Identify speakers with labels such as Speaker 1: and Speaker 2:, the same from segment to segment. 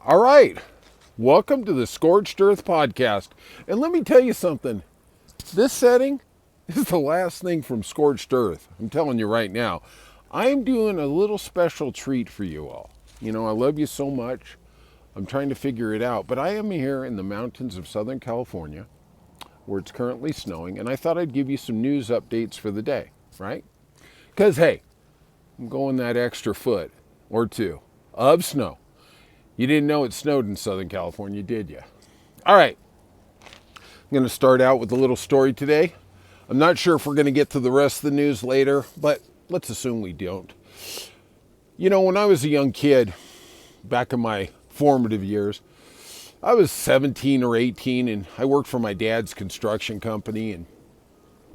Speaker 1: All right. Welcome to the Scorched Earth podcast. And let me tell you something. This setting is the last thing from Scorched Earth. I'm telling you right now. I'm doing a little special treat for you all. You know, I love you so much. I'm trying to figure it out. But I am here in the mountains of Southern California where it's currently snowing. And I thought I'd give you some news updates for the day, right? Because, hey, I'm going that extra foot or two of snow. You didn't know it snowed in Southern California, did you? All right. I'm going to start out with a little story today. I'm not sure if we're going to get to the rest of the news later, but let's assume we don't. You know, when I was a young kid, back in my formative years, I was 17 or 18 and I worked for my dad's construction company, and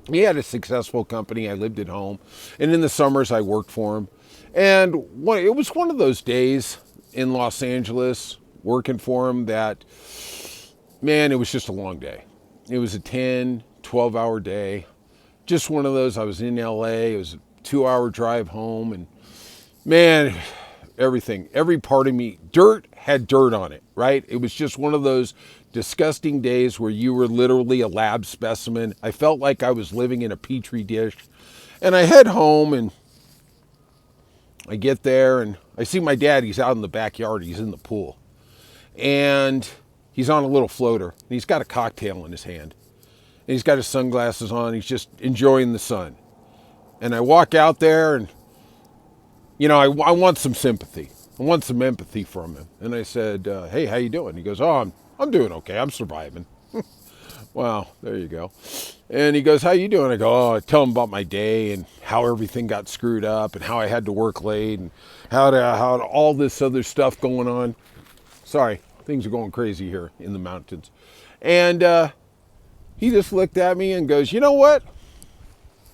Speaker 1: he had a successful company. I lived at home, and in the summers I worked for him. And it was one of those days in Los Angeles working for him that, man, it was just a long day. It was a 10, 12-hour day. Just one of those. I was in LA. It was a 2-hour drive home, and man, everything, every part of me, dirt had dirt on it, right? It was just one of those disgusting days where you were literally a lab specimen. I felt like I was living in a petri dish. And I head home and I get there and I see my dad. He's out in the backyard. He's in the pool. And he's on a little floater. And he's got a cocktail in his hand. And he's got his sunglasses on. He's just enjoying the sun. And I walk out there and, you know, I want some sympathy. I want some empathy from him. And I said, hey, how you doing? He goes, oh, I'm doing okay. I'm surviving. Wow, there you go. And he goes, how you doing? I go, oh, I tell him about my day and how everything got screwed up and how I had to work late and how all this other stuff going on. Sorry, things are going crazy here in the mountains. And he just looked at me and goes, you know what?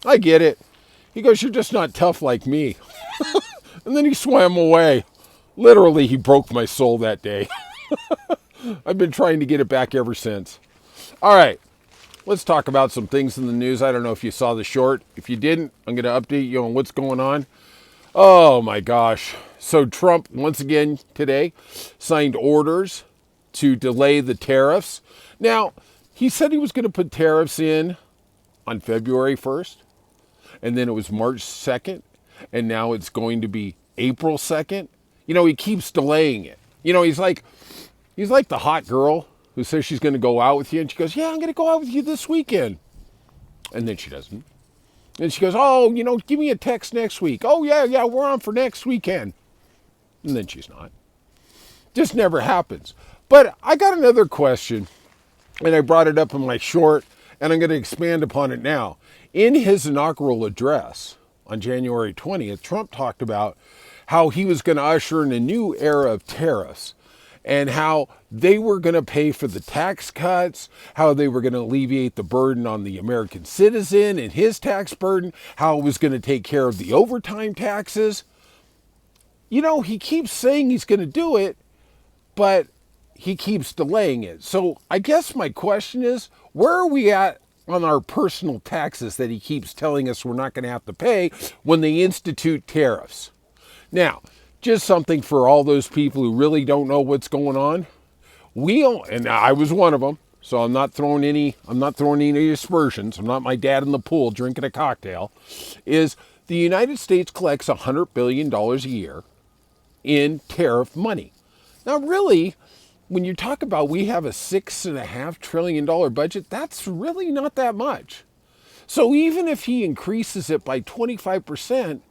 Speaker 1: I get it. He goes, you're just not tough like me. And then he swam away. Literally, he broke my soul that day. I've been trying to get it back ever since. All right, let's talk about some things in the news. I don't know if you saw the short. If you didn't, I'm going to update you on what's going on. Oh my gosh. So Trump, once again today, signed orders to delay the tariffs. Now, he said he was going to put tariffs in on February 1st, and then it was March 2nd, and now it's going to be April 2nd. You know, he keeps delaying it. You know, he's like the hot girl who says she's going to go out with you, and she goes, yeah, I'm going to go out with you this weekend. And then she doesn't. And she goes, oh, you know, give me a text next week. Oh, yeah, we're on for next weekend. And then she's not. Just never happens. But I got another question, and I brought it up in my short, and I'm going to expand upon it now. In his inaugural address on January 20th, Trump talked about how he was going to usher in a new era of tariffs and how they were going to pay for the tax cuts, how they were going to alleviate the burden on the American citizen and his tax burden, how it was going to take care of the overtime taxes. You know, he keeps saying he's going to do it, but he keeps delaying it. So I guess my question is, where are we at on our personal taxes that he keeps telling us we're not going to have to pay when they institute tariffs? Now, just something for all those people who really don't know what's going on. And I was one of them, so I'm not throwing any aspersions. I'm not my dad in the pool drinking a cocktail. Is the United States collects $100 billion a year in tariff money. Now, really, when you talk about we have a $6.5 trillion budget, that's really not that much. So even if he increases it by 25%,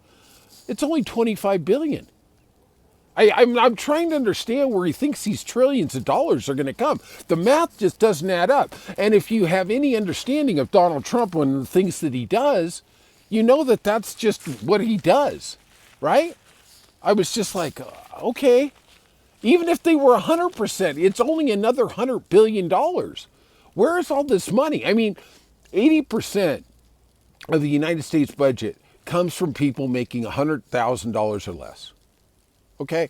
Speaker 1: it's only $25 billion. I'm trying to understand where he thinks these trillions of dollars are going to come. The math just doesn't add up. And if you have any understanding of Donald Trump and the things that he does, you know that that's just what he does, right? I was just like, okay. Even if they were 100%, it's only another $100 billion. Where is all this money? I mean, 80% of the United States budget comes from people making $100,000 or less. Okay?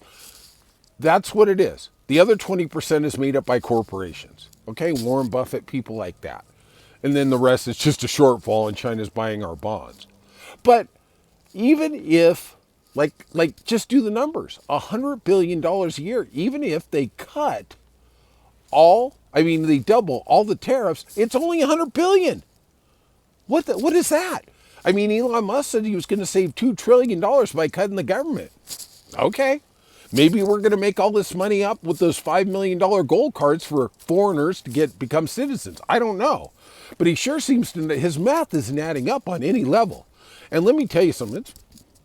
Speaker 1: That's what it is. The other 20% is made up by corporations. Okay? Warren Buffett, people like that. And then the rest is just a shortfall and China's buying our bonds. But even if Like just do the numbers. $100 billion a year, even if they cut they double all the tariffs, it's only $100 billion. What is that? I mean, Elon Musk said he was going to save $2 trillion by cutting the government. Okay. Maybe we're going to make all this money up with those $5 million gold cards for foreigners to become citizens. I don't know. But he sure seems to, his math isn't adding up on any level. And let me tell you something,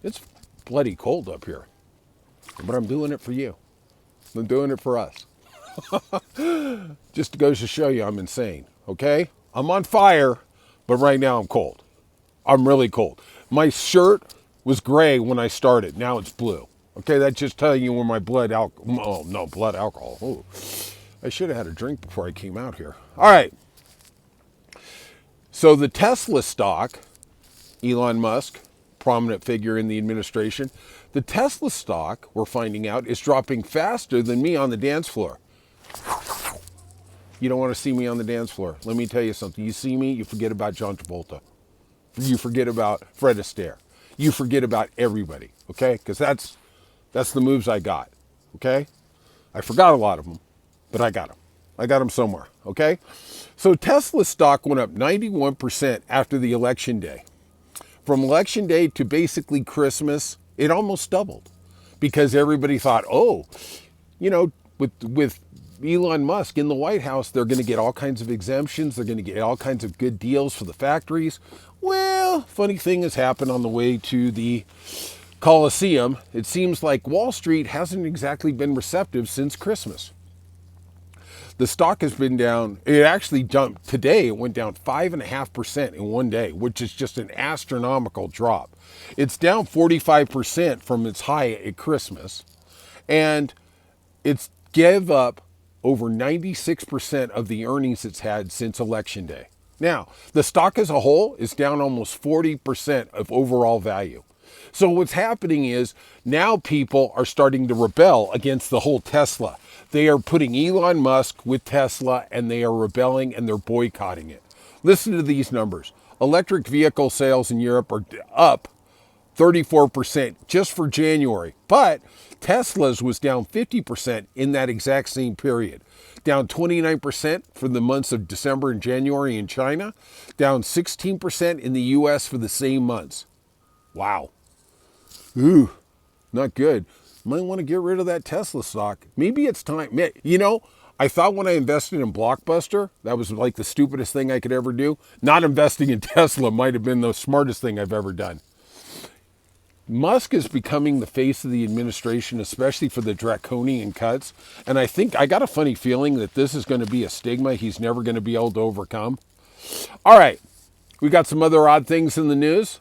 Speaker 1: it's bloody cold up here. But I'm doing it for you. I'm doing it for us. Just goes to show you I'm insane, okay? I'm on fire, but right now I'm cold. I'm really cold. My shirt was gray when I started. Now it's blue. Okay, that's just telling you where my blood alcohol. Ooh. I should have had a drink before I came out here. All right. So the Tesla stock, Elon Musk, prominent figure in the administration, the Tesla stock, we're finding out, is dropping faster than me on the dance floor. You don't want to see me on the dance floor. Let me tell you something. You see me, you forget about John Travolta. You forget about Fred Astaire. You forget about everybody, okay? Because that's the moves I got, okay? I forgot a lot of them, but I got them. I got them somewhere, okay? So Tesla stock went up 91% after the election day. From election day to basically Christmas, it almost doubled because everybody thought, with Elon Musk in the White House, they're going to get all kinds of exemptions. They're going to get all kinds of good deals for the factories. Well, funny thing has happened on the way to the Coliseum. It seems like Wall Street hasn't exactly been receptive since Christmas. The stock has been down. It actually jumped today. It went down 5.5% in one day, which is just an astronomical drop. It's down 45% from its high at Christmas. And it's gave up over 96% of the earnings it's had since election day. Now, the stock as a whole is down almost 40% of overall value. So what's happening is now people are starting to rebel against the whole Tesla. They are putting Elon Musk with Tesla and they are rebelling and they're boycotting it. Listen to these numbers. Electric vehicle sales in Europe are up 34% just for January, but Tesla's was down 50% in that exact same period. Down 29% for the months of December and January in China, down 16% in the US for the same months. Wow. Ooh, not good. Might want to get rid of that Tesla stock. Maybe it's time. You know, I thought when I invested in Blockbuster, that was like the stupidest thing I could ever do. Not investing in Tesla might have been the smartest thing I've ever done. Musk is becoming the face of the administration, especially for the draconian cuts. And I think I got a funny feeling that this is going to be a stigma he's never going to be able to overcome. All right, we got some other odd things in the news.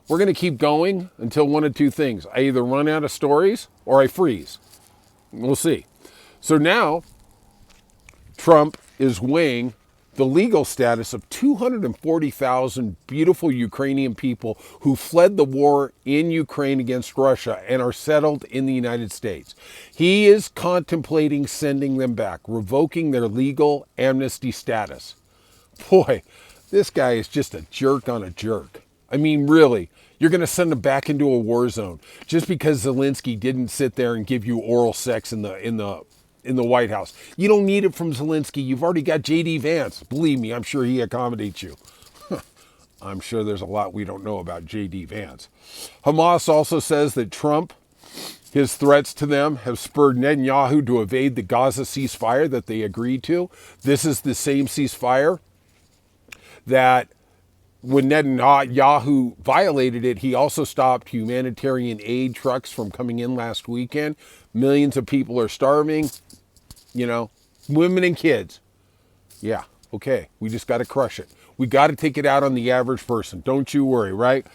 Speaker 1: We're going to keep going until one of two things. I either run out of stories or I freeze. We'll see. So now Trump is weighing the legal status of 240,000 beautiful Ukrainian people who fled the war in Ukraine against Russia and are settled in the United States. He is contemplating sending them back, revoking their legal amnesty status. Boy, this guy is just a jerk on a jerk. I mean, really, you're going to send them back into a war zone just because Zelensky didn't sit there and give you oral sex in the White House. You don't need it from Zelensky. You've already got J.D. Vance. Believe me, I'm sure he accommodates you. I'm sure there's a lot we don't know about J.D. Vance. Hamas also says that Trump, his threats to them have spurred Netanyahu to evade the Gaza ceasefire that they agreed to. This is the same ceasefire that when Netanyahu violated it, he also stopped humanitarian aid trucks from coming in last weekend. Millions of people are starving, you know, women and kids. Yeah, okay, we just got to crush it. We got to take it out on the average person. Don't you worry, right?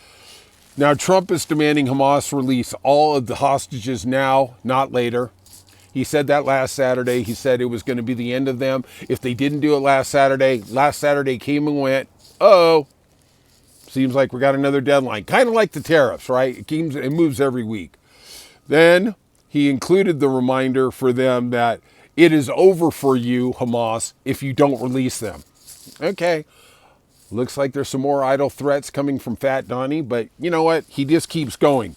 Speaker 1: Now, Trump is demanding Hamas release all of the hostages now, not later. He said that last Saturday. He said it was going to be the end of them. If they didn't do it last Saturday came and went. Uh-oh. Seems like we got another deadline. Kind of like the tariffs, right? It moves every week. Then he included the reminder for them that it is over for you, Hamas, if you don't release them. Okay. Looks like there's some more idle threats coming from Fat Donnie, but you know what? He just keeps going.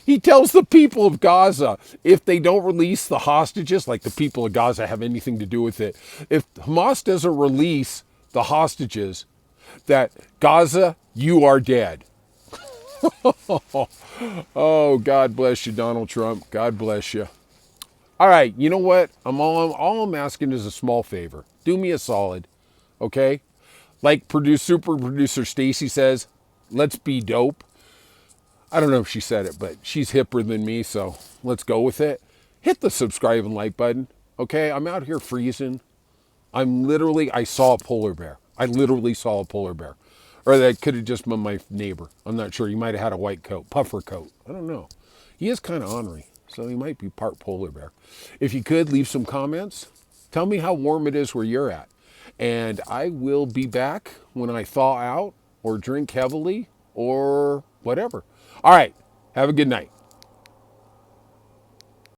Speaker 1: He tells the people of Gaza, if they don't release the hostages, like the people of Gaza have anything to do with it, if Hamas doesn't release the hostages, that Gaza, you are dead. Oh, God bless you, Donald Trump. God bless you. All right, you know what? All I'm asking is a small favor. Do me a solid, okay? Like super producer Stacy says, let's be dope. I don't know if she said it, but she's hipper than me, so let's go with it. Hit the subscribe and like button, okay? I'm out here freezing. I saw a polar bear. I literally saw a polar bear. Or that could have just been my neighbor. I'm not sure. He might have had a white coat, puffer coat. I don't know. He is kind of ornery, so he might be part polar bear. If you could, leave some comments. Tell me how warm it is where you're at. And I will be back when I thaw out or drink heavily or whatever. All right. Have a good night.